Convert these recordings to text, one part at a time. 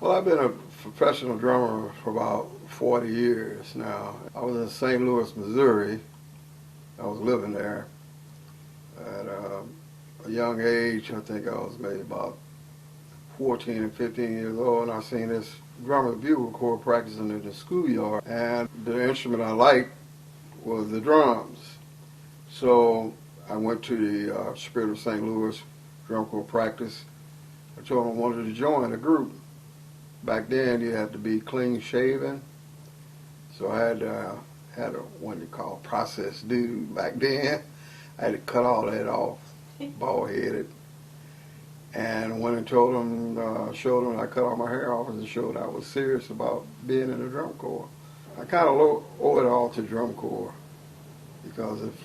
Well, I've been a professional drummer for about 40 years now. I was in St. Louis, Missouri. I was living there at a young age. I think I was maybe about 14 and 15 years old, and I seen this drummer's bugle corps practicing in the schoolyard, and the instrument I liked was the drums. So I went to the Spirit of St. Louis drum corps practice. I told him I wanted to join the group. Back then, you had to be clean shaven, so I had what you call processed dude. Back then, I had to cut all that off, bald headed, and went and told him, showed him I cut all my hair off, and showed I was serious about being in the drum corps. I kind of owe it all to drum corps, because if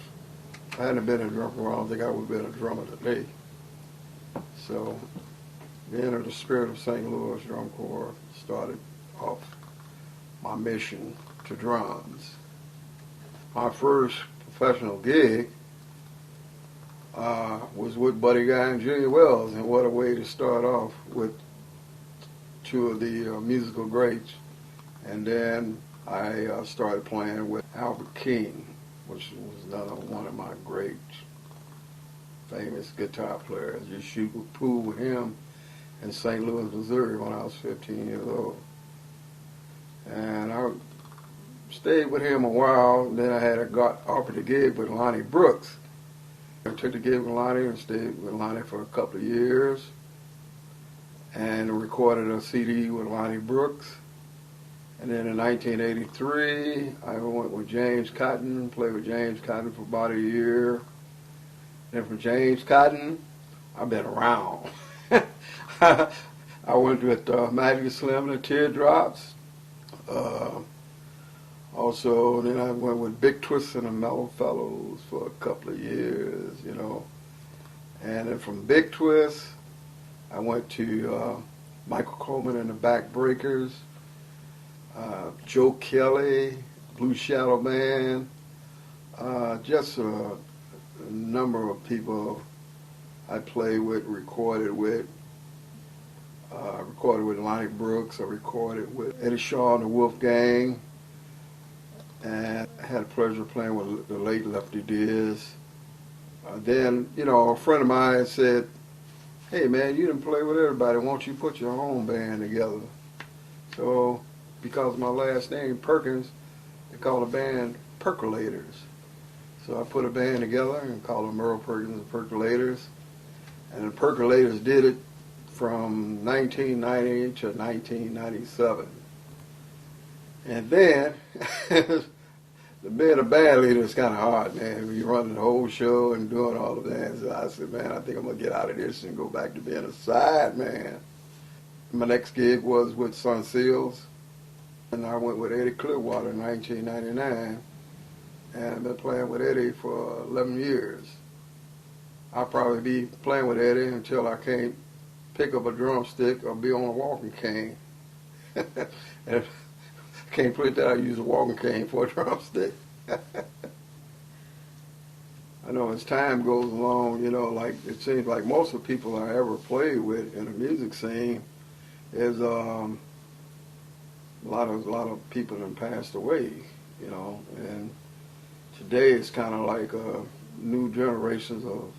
I hadn't been in drum corps, I don't think I would have been a drummer today. So, being in the Spirit of St. Louis Drum Corps started off my mission to drums. My first professional gig was with Buddy Guy and Julia Wells, and what a way to start off with two of the musical greats. And then I started playing with Albert King, which was another one of my great famous guitar players. You shoot pool with him in St. Louis, Missouri when I was 15 years old. And I stayed with him a while, then I had got offered a gig with Lonnie Brooks. I took the gig with Lonnie and stayed with Lonnie for a couple of years and recorded a CD with Lonnie Brooks. And then in 1983, I went with James Cotton, played with James Cotton for about a year. Then from James Cotton, I've been around. I went with Magic Slim and the Teardrops. Also, then I went with Big Twist and the Mellow Fellows for a couple of years, you know. And then from Big Twist, I went to Michael Coleman and the Backbreakers, Joe Kelly, Blue Shadow Band, just a number of people I played with, recorded with Lonnie Brooks. I recorded with Eddie Shaw and the Wolf Gang, and I had the pleasure of playing with the late Lefty Diaz. Then, you know, a friend of mine said, "Hey man, you didn't play with everybody, won't you put your own band together?" So, because of my last name, Perkins, they call the band Percolators. So I put a band together and called them Merle Perkins and Percolators. And the Percolators did it from 1990 to 1997. And then, being a band leader is kind of hard, man. You're running the whole show and doing all of that. So I said, man, I think I'm going to get out of this and go back to being a side man. My next gig was with Sun Seals, and I went with Eddie Clearwater in 1999. And I've been playing with Eddie for 11 years. I'll probably be playing with Eddie until I can't pick up a drumstick or be on a walking cane. And if I can't play that, I use a walking cane for a drumstick. I know as time goes along, you know, like it seems like most of the people I ever played with in the music scene is a lot of people that passed away, you know, and today it's kind of like new generations of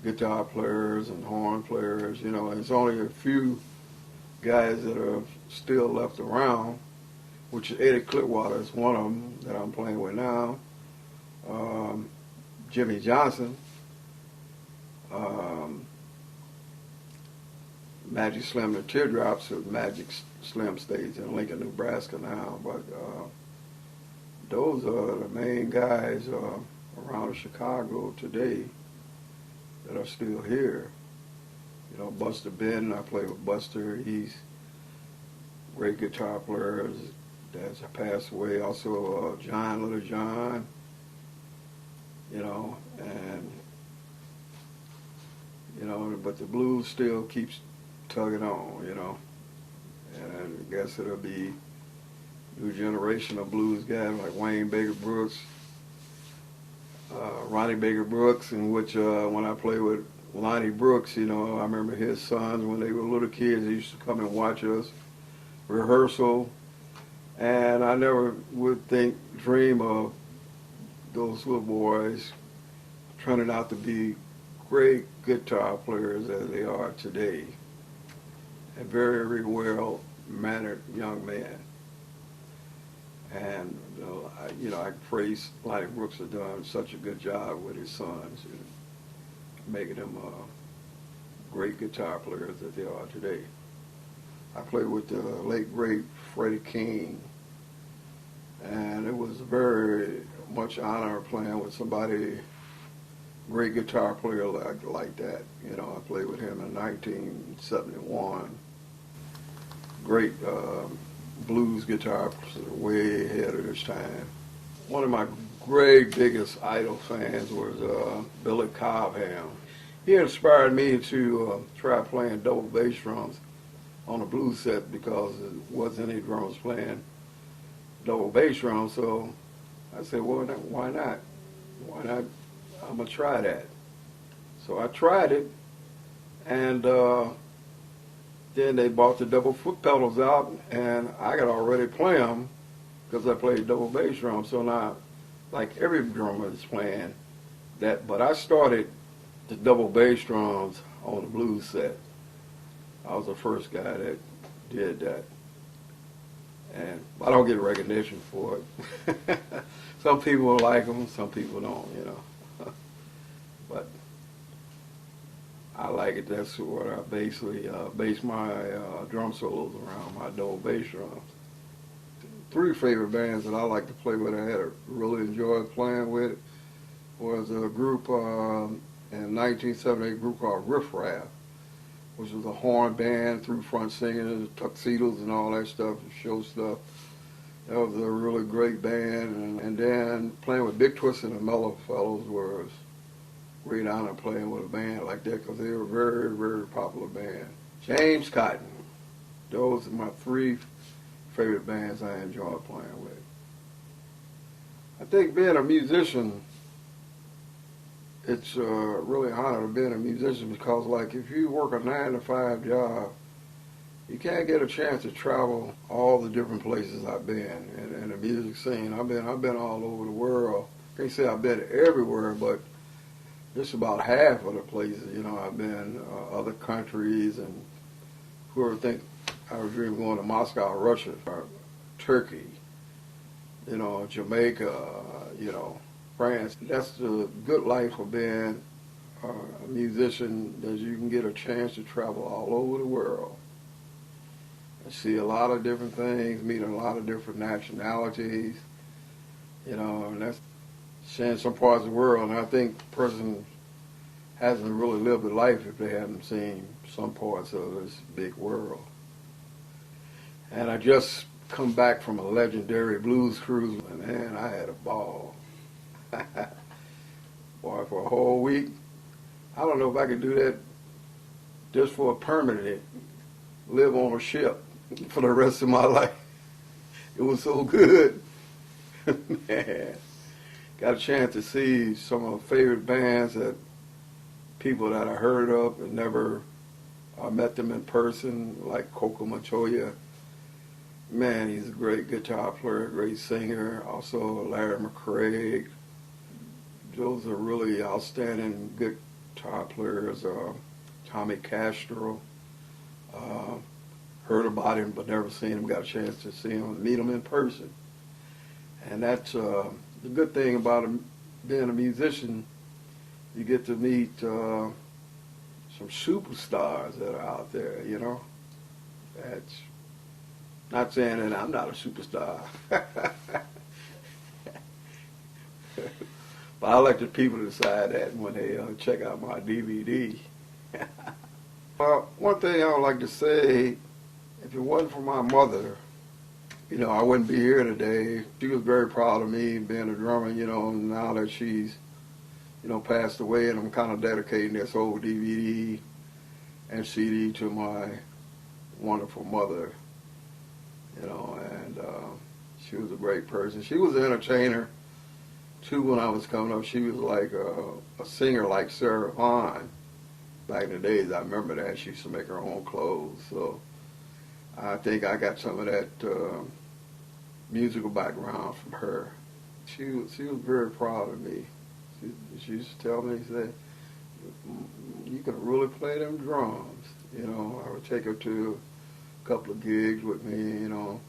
guitar players and horn players, you know. There's only a few guys that are still left around, which Eddie Clearwater is one of them that I'm playing with now. Jimmy Johnson, Magic Slim and Teardrops of Magic Slim stays in Lincoln, Nebraska now, but those are the main guys around Chicago today that are still here. You know, Buster Benton, I play with Buster. He's a great guitar player that's passed away. Also, John, Little John, you know, and, you know, but the blues still keeps tugging on, you know. And I guess it'll be new generation of blues guys like Wayne Baker Brooks, Ronnie Baker Brooks, in which when I play with Lonnie Brooks, I remember his sons when they were little kids. They used to come and watch us rehearsal, and I never would dream of those little boys turning out to be great guitar players as they are today. A very, very well-mannered young man. And, I praise Lonnie Brooks has done such a good job with his sons and making them great guitar players that they are today. I played with the late, great Freddie King, and it was very much honor playing with somebody, great guitar player like that. I played with him in 1971. Great blues guitar player, way ahead of his time. One of my great biggest idol fans was Billy Cobham. He inspired me to try playing double bass drums on a blues set because there wasn't any drummers playing double bass drums. So I said, well, why not? Why not? I'm going to try that. So I tried it, and then they bought the double foot pedals out, and I could already play them because I played double bass drums. So now, like every drummer is playing that, but I started the double bass drums on the blues set. I was the first guy that did that. And I don't get recognition for it. Some people like them, some people don't, But I like it. That's what I basically base my drum solos around, my double bass drums. Three favorite bands that I like to play with, I had really enjoyed playing with, was a group in 1978, a group called Riff Raff, which was a horn band, through front singing, tuxedos and all that stuff, show stuff. That was a really great band. And then playing with Big Twist and the Mellow Fellows was great honor playing with a band like that because they were a very, very popular band. James Cotton. Those are my three favorite bands I enjoy playing with. I think being a musician, it's really an honor to be a musician because, like, if you work a 9-to-5 job, you can't get a chance to travel all the different places I've been in the music scene. I've been all over the world. I can't say I've been everywhere, but just about half of the places. I've been other countries, and whoever think I was dreaming going to Moscow, Russia, or Turkey, Jamaica, France. That's the good life of being a musician, that you can get a chance to travel all over the world and see a lot of different things, meet a lot of different nationalities, and that's seeing some parts of the world. And I think a person hasn't really lived a life if they haven't seen some parts of this big world. And I just come back from a legendary blues cruise, and man, I had a ball. Boy, for a whole week. I don't know if I could do that just for a permanent, live on a ship for the rest of my life. It was so good. Man, got a chance to see some of my favorite bands, that people that I heard of and never met them in person, like Coco Montoya. Man, he's a great guitar player, great singer. Also Larry McCraig. Those are really outstanding guitar players. Tommy Castro. Heard about him but never seen him. Got a chance to see him, meet him in person. And that's the good thing about being a musician. You get to meet some superstars that are out there, That's not saying that I'm not a superstar. But I let the people decide that when they check out my DVD. Well, one thing I would like to say, if it wasn't for my mother, I wouldn't be here today. She was very proud of me being a drummer, now that she's, passed away, and I'm kind of dedicating this whole DVD and CD to my wonderful mother, and she was a great person. She was an entertainer, too, when I was coming up. She was like a singer like Sarah Vaughan, back in the days, I remember that she used to make her own clothes. So I think I got some of that musical background from her. She was very proud of me. She used to tell me, she said, "You can really play them drums." You know, I would take her to a couple of gigs with me, you know,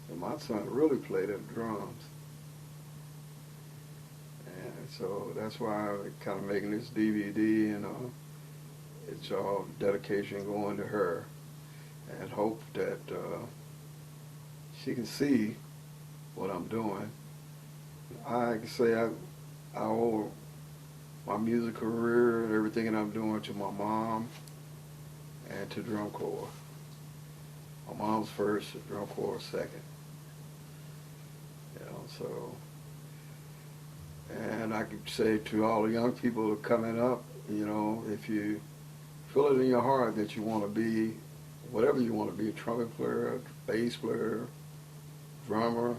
and my son really played them drums. And so that's why I'm kind of making this DVD, and it's all dedication going to her, and hope that she can see what I'm doing. I can say I owe my music career and everything that I'm doing to my mom and to drum corps. My mom's first, the drum corps second. You know, so, and I could say to all the young people who are coming up, you know, if you feel it in your heart that you want to be whatever you want to be, a trumpet player, a bass player, drummer,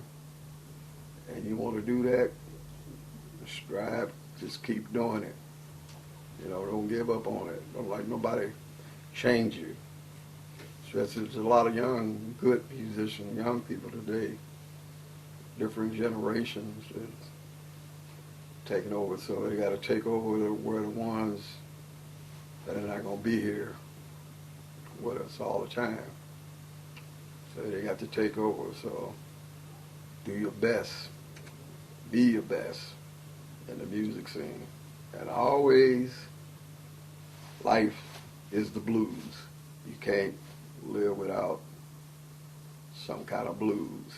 and you want to do that, strive, just keep doing it. You know, don't give up on it. Don't let nobody change you. There's a lot of young, good musicians, young people today, different generations that's taking over. So they got to take over where the ones that are not going to be here with us all the time. So they got to take over. So do your best. Be your best in the music scene. And always, life is the blues. You can't live without some kind of blues.